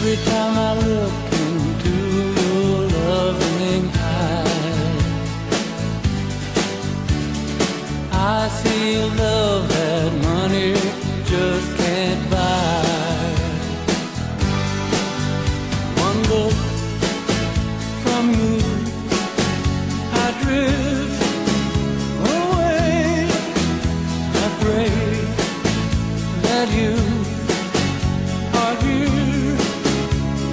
Every time I look into your loving eyes, I see love that money just can't buy. One look from you, I drift away. I pray that you are here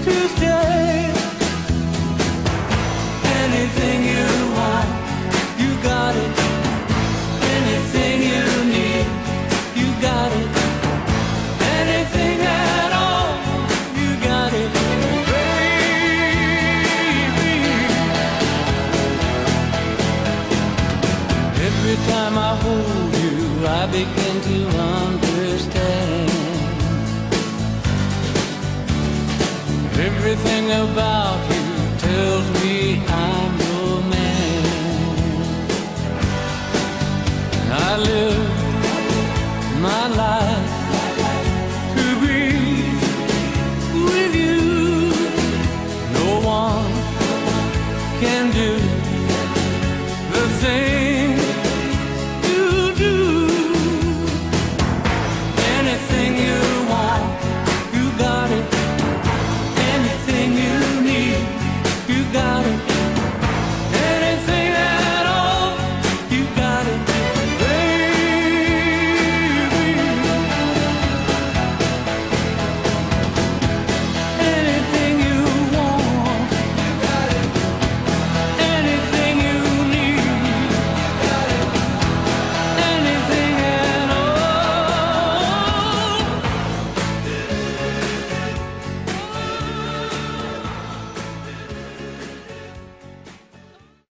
to stay. Anything you want, you got it. Anything you need, you got it. Anything at all, you got it, baby. Every time I hold you, I begin to understand. Everything about you tells me I'm your man. I live my life to be with you. No one can do the thing